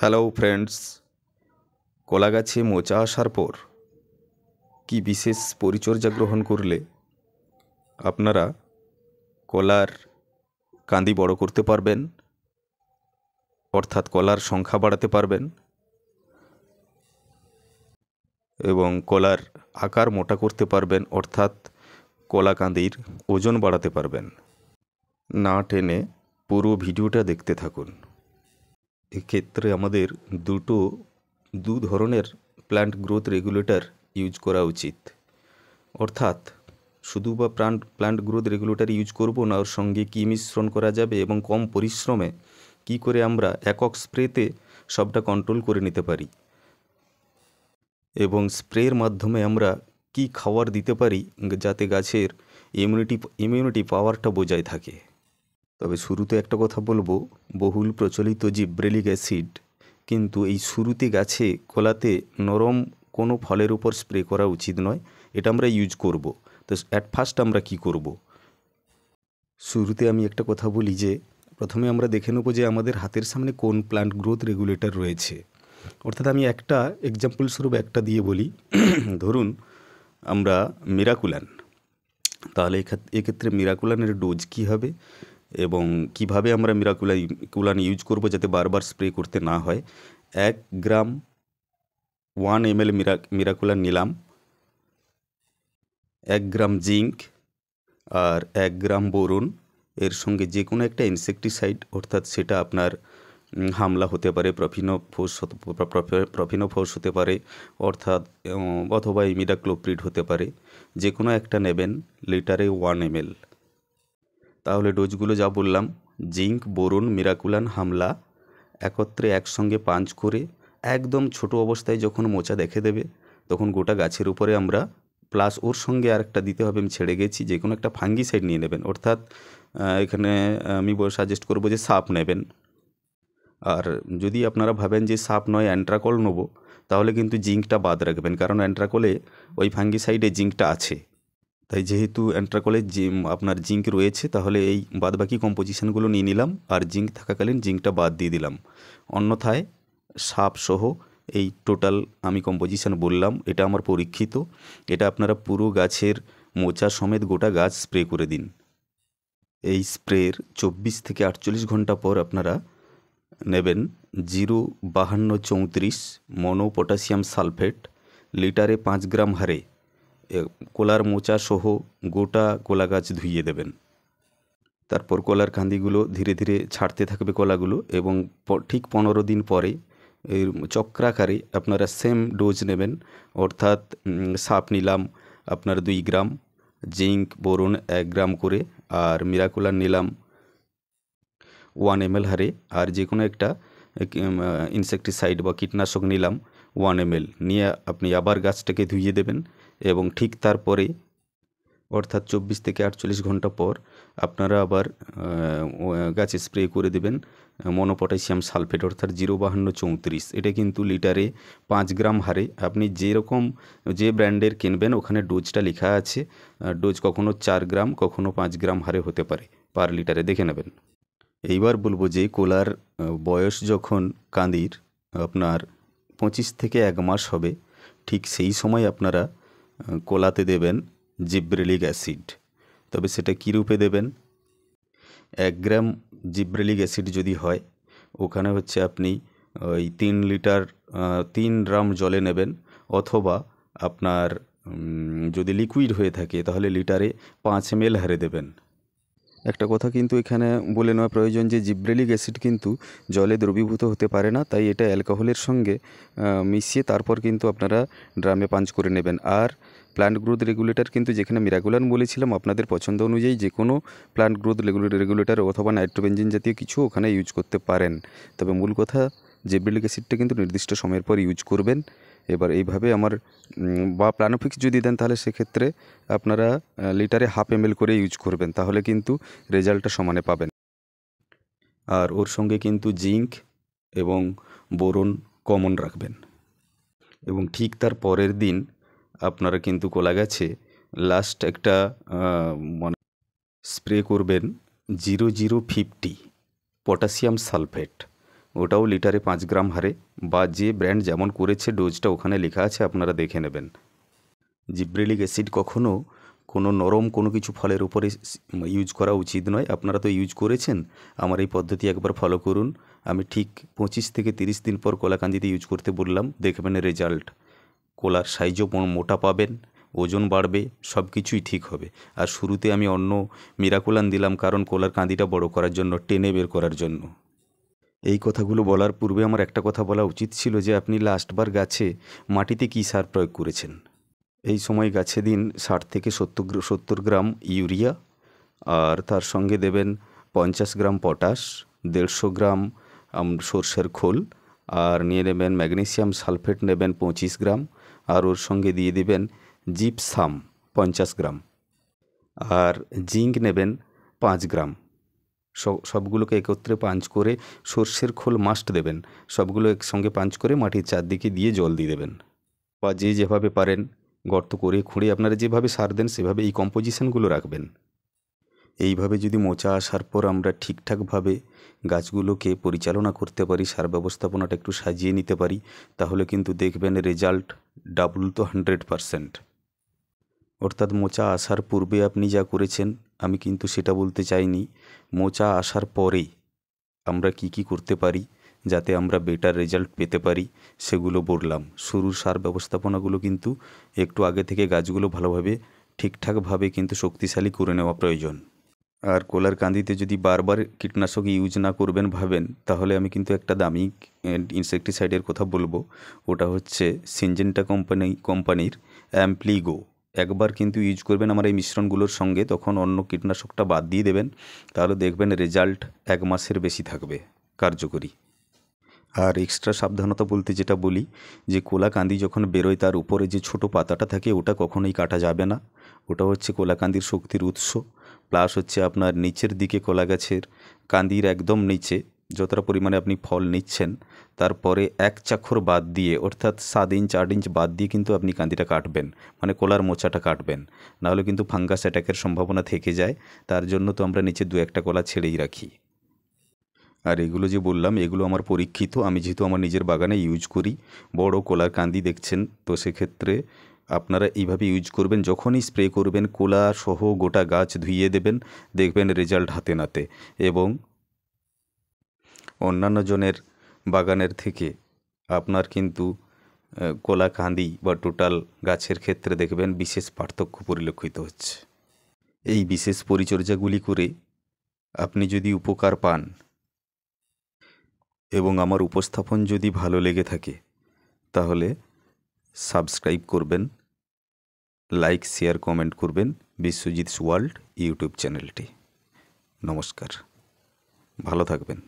Hello friends, কলা গাছে মোচা আসার পর কি বিশেষ পরিচর্যা গ্রহণ করলে আপনারা কলার কাঁদি বড় করতে পারবেন, অর্থাৎ কলার সংখ্যা বাড়াতে পারবেন এবং কলার আকার মোটা করতে পারবেন, অর্থাৎ কলা কাঁদির ওজন বাড়াতে পারবেন। না টেনে পুরো ভিডিওটা দেখতে থাকুন। এক্ষেত্রে আমাদের দু ধরনের প্ল্যান্ট গ্রোথ রেগুলেটর ইউজ করা উচিত, অর্থাৎ শুধু বা প্ল্যান্ট গ্রোথ রেগুলেটর ইউজ করব না, ওর সঙ্গে কী মিশ্রণ করা যাবে এবং কম পরিশ্রমে কি করে আমরা একক স্প্রেতে সবটা কন্ট্রোল করে নিতে পারি এবং স্প্রের মাধ্যমে আমরা কি খাবার দিতে পারি যাতে গাছের ইমিউনিটি পাওয়ারটা বজায় থাকে। তবে শুরুতে একটা কথা বলবো, বহুল প্রচলিত জিব্রেলিক অ্যাসিড কিন্তু এই শুরুতে গাছে কলাতে নরম কোনো ফলের উপর স্প্রে করা উচিত নয়। এটা আমরা ইউজ করব। তো অ্যাট ফার্স্ট আমরা কি করব? শুরুতে আমি একটা কথা বলি যে প্রথমে আমরা দেখে নেব যে আমাদের হাতের সামনে কোন প্ল্যান্ট গ্রোথ রেগুলেটর রয়েছে। অর্থাৎ আমি একটা এক্সাম্পল স্বরূপ একটা দিয়ে বলি। ধরুন আমরা মিরাকুলান, তাহলে এক্ষেত্রে মিরাকুলানের ডোজ কী হবে এবং কিভাবে আমরা মিরাকুলান ইউজ করব যাতে বারবার স্প্রে করতে না হয়। 1 গ্রাম 1 ml মিরাকুলান নিলাম, 1 গ্রাম জিঙ্ক আর 1 গ্রাম বোরন, এর সঙ্গে যে কোনো একটা ইনসেকটিসাইড, অর্থাৎ সেটা আপনার হামলা হতে পারে, প্রফিনোফোস হতে পারে, অর্থাৎ অথবা ইমিডাক্লোপ্রিড হতে পারে, যে কোনো একটা নেবেন লিটারে 1 ml। তাহলে ডোজগুলো যা বললাম, জিঙ্ক, বোরন, মিরাকুলান, হামলা একত্রে একসঙ্গে পাঞ্চ করে একদম ছোট অবস্থায় যখন মোচা দেখে দেবে তখন গোটা গাছের উপরে আমরা প্লাস ওর সঙ্গে আরেকটা দিতে হবে, আমি ছেড়ে গেছি, যে কোনো একটা ফাঙ্গিসাইড নিয়ে নেবেন। অর্থাৎ এখানে আমি সাজেস্ট করব যে সাপ নেবেন। আর যদি আপনারা ভাবেন যে সাপ নয় অ্যান্ট্রাকল নেব, তাহলে কিন্তু জিঙ্কটা বাদ রাখবেন, কারণ অ্যান্ট্রাকলে ওই ফাঙ্গিসাইডে জিঙ্কটা আছে। তাই যেহেতু অ্যান্ট্রাকলে আপনার জিঙ্ক রয়েছে, তাহলে এই বাদবাকি কম্পোজিশনগুলো নিয়ে নিলাম আর জিঙ্ক থাকাকালীন জিঙ্কটা বাদ দিয়ে দিলাম। অন্যথায় সাপসহ এই টোটাল আমি কম্পোজিশন বললাম, এটা আমার পরীক্ষিত। এটা আপনারা পুরো গাছের মোচা সমেত গোটা গাছ স্প্রে করে দিন। এই স্প্রের 24 থেকে 48 ঘন্টা পর আপনারা নেবেন 05234 মনো পটাশিয়াম সালফেট লিটারে 5 গ্রাম হারে কলার মোচা সহ গোটা কলা গাছ ধুইয়ে দেবেন। তারপর কলার কান্দিগুলো ধীরে ধীরে ছাড়তে থাকবে কলাগুলো এবং ঠিক 15 দিন পরে এই চক্রাকারে আপনারা সেম ডোজ নেবেন, অর্থাৎ সাপ নিলাম আপনার 2 গ্রাম, জিঙ্ক বোরন 1 গ্রাম করে, আর মিরাকুলার নিলাম 1 ml হারে, আর যে কোনো একটা ইনসেকটিসাইড বা কীটনাশক নিলাম 1 ml নিয়ে আপনি আবার গাছটাকে ধুইয়ে দেবেন এবং ঠিক তারপরে অর্থাৎ 24 থেকে 48 ঘন্টা পর আপনারা আবার গাছে স্প্রে করে দেবেন মনোপটাশিয়াম সালফেট, অর্থাৎ 05234। এটা কিন্তু লিটারে 5 গ্রাম হারে। আপনি যে ব্র্যান্ডের কিনবেন ওখানে ডোজটা লেখা আছে, ডোজ কখনো 4 গ্রাম কখনো 5 গ্রাম হারে হতে পারে পার লিটারে, দেখে নেবেন। এইবার বলবো যে কলার বয়স যখন কাঁদির আপনার 25 থেকে 1 মাস হবে, ঠিক সেই সময় আপনারা কলাতে দেবেন জিব্রেলিক অ্যাসিড। তবে সেটা কী রূপে দেবেন? 1 গ্রাম জিব্রেলিক অ্যাসিড যদি হয়, ওখানে হচ্ছে আপনি ওই 3 ড্রাম জলে নেবেন, অথবা আপনার যদি লিকুইড হয়ে থাকে তাহলে লিটারে 5 ml হারে দেবেন। একটা কথা কিন্তু এখানে বলে নেওয়া প্রয়োজন যে জিব্রেলিক অ্যাসিড কিন্তু জলে দ্রবীভূত হতে পারে না, তাই এটা অ্যালকোহলের সঙ্গে মিশিয়ে তারপর কিন্তু আপনারা ড্রামে পাঞ্চ করে নেবেন। আর প্ল্যান্ট গ্রোথ রেগুলেটর কিন্তু যেখানে মিরাকুলান বলেছিলাম, আপনাদের পছন্দ অনুযায়ী যে কোনো প্ল্যান্ট গ্রোথ রেগুলেটর অথবা নাইট্রোবেনজিন জাতীয় কিছু ওখানে ইউজ করতে পারেন। তবে মূল কথা জিব্রেলিক অ্যাসিডটা কিন্তু নির্দিষ্ট সময়ের পর ইউজ করবেন। এবার এইভাবে আমার বা প্ল্যানোফিক্স যদি দেন তাহলে সেক্ষেত্রে আপনারা লিটারে 1/2 ml করে ইউজ করবেন, তাহলে কিন্তু রেজাল্টটা সমানে পাবেন। আর ওর সঙ্গে কিন্তু জিঙ্ক এবং বোরন কমন রাখবেন এবং ঠিক তার পরের দিন আপনারা কিন্তু কলা গাছে লাস্ট একটা মানে স্প্রে করবেন 0050 পটাশিয়াম সালফেট, ওটাও লিটারে 5 গ্রাম হারে, বা যে ব্র্যান্ড যেমন করেছে ডোজটা ওখানে লেখা আছে, আপনারা দেখে নেবেন। জিব্রেলিক অ্যাসিড কখনো কোনো নরম কোনো কিছু ফলের উপরে ইউজ করা উচিত নয়। আপনারা তো ইউজ করেছেন, আমার এই পদ্ধতি একবার ফলো করুন। আমি ঠিক 25 থেকে 30 দিন পর কলাকান্দিতে ইউজ করতে বললাম, দেখবেন রেজাল্ট। কলার সাইজও মোটা পাবেন, ওজন বাড়বে, সব কিছুই ঠিক হবে। আর শুরুতে আমি অন্য মিরাকুলান দিলাম, কারণ কলার কান্দিটা বড় করার জন্য, টেনে বের করার জন্য। এই কথাগুলো বলার পূর্বে আমার একটা কথা বলা উচিত ছিল, যে আপনি লাস্টবার গাছে মাটিতে কী সার প্রয়োগ করেছেন। এই সময় গাছে দিন 60 থেকে 70 গ্রাম ইউরিয়া, আর তার সঙ্গে দেবেন 50 গ্রাম পটাশ, 150 গ্রাম সর্ষের খোল, আর নিয়ে নেবেন ম্যাগনেসিয়াম সালফেট নেবেন 25 গ্রাম, আর ওর সঙ্গে দিয়ে দেবেন জিপসাম 50 গ্রাম, আর জিঙ্ক নেবেন 5 গ্রাম। সবগুলোকে একত্রে পাঞ্চ করে, সর্ষের খোল মাস্ট দেবেন, সবগুলো একসঙ্গে পাঞ্চ করে মাটির চারদিকে দিয়ে জল দিয়ে দেবেন। বা যে যেভাবে পারেন গর্ত করে খুঁড়ে আপনারা যেভাবে সার দেন সেভাবে এই কম্পোজিশনগুলো রাখবেন। এইভাবে যদি মোচা আসার পর আমরা ঠিকঠাকভাবে গাছগুলোকে পরিচালনা করতে পারি, সার ব্যবস্থাপনাটা একটু সাজিয়ে নিতে পারি, তাহলে কিন্তু দেখবেন রেজাল্ট ডাবল তো 100%। অর্থাৎ মোচা আসার পূর্বে আপনি যা করেছেন আমি কিন্তু সেটা বলতে চাইনি। মোচা আসার পরে আমরা কি করতে পারি যাতে আমরা বেটার রেজাল্ট পেতে পারি সেগুলো বললাম। শুরুর সার ব্যবস্থাপনাগুলো কিন্তু একটু আগে থেকে গাছগুলো ভালোভাবে ঠিকঠাকভাবে কিন্তু শক্তিশালী করে নেওয়া প্রয়োজন। আর কলার কান্দিতে যদি বারবার কীটনাশক ইউজ না করবেন ভাবেন, তাহলে আমি কিন্তু একটা দামি ইনসেকটিসাইডের কথা বলবো। ওটা হচ্ছে সিনজেন্টা কোম্পানির অ্যাম্প্লিগো। একবার কিন্তু ইউজ করবেন আমার এই মিশ্রণগুলোর সঙ্গে, তখন অন্য কীটনাশকটা বাদ দিয়ে দেবেন, তাহলে দেখবেন রেজাল্ট 1 মাসের বেশি থাকবে কার্যকরী। আর এক্সট্রা সাবধানতা বলতে যেটা বলি, যে কোলাকান্দি যখন বেরোয় তার উপরে যে ছোটো পাতাটা থাকে ওটা কখনোই কাটা যাবে না। ওটা হচ্ছে কোলাকান্দির শক্তির উৎস। প্লাস হচ্ছে আপনার নিচের দিকে কলা গাছের কান্দির একদম নিচে যতটা পরিমাণে আপনি ফল নিচ্ছেন, তারপরে 1 চাক্ষর বাদ দিয়ে, অর্থাৎ 7 ইঞ্চ 8 ইঞ্চ বাদ দিয়ে কিন্তু আপনি কান্দিটা কাটবেন, মানে কলার মোচাটা কাটবেন। নাহলে কিন্তু ফাঙ্গাস অ্যাটাকের সম্ভাবনা থেকে যায়। তার জন্য তো আমরা নিচে 2-1টা কলা ছেড়েই রাখি। আর এগুলো যে বললাম এগুলো আমার পরীক্ষিত, আমি যেহেতু আমার নিজের বাগানে ইউজ করি। বড় কলার কান্দি দেখছেন, তো সেক্ষেত্রে আপনারা এইভাবে ইউজ করবেন। যখনই স্প্রে করবেন কোলা সহ গোটা গাছ ধুইয়ে দেবেন, দেখবেন রেজাল্ট হাতে নাতে। এবং অন্যান্য জনের বাগানের থেকে আপনার কিন্তু কোলা কান্দি বা টোটাল গাছের ক্ষেত্রে দেখবেন বিশেষ পার্থক্য পরিলক্ষিত হচ্ছে। এই বিশেষ পরিচর্যাগুলি করে আপনি যদি উপকার পান এবং আমার উপস্থাপন যদি ভালো লেগে থাকে, তাহলে সাবস্ক্রাইব করবেন, লাইক শেয়ার কমেন্ট করবেন বিশ্বজিৎস ওয়ার্ল্ড ইউটিউব চ্যানেলটি। নমস্কার, ভালো থাকবেন।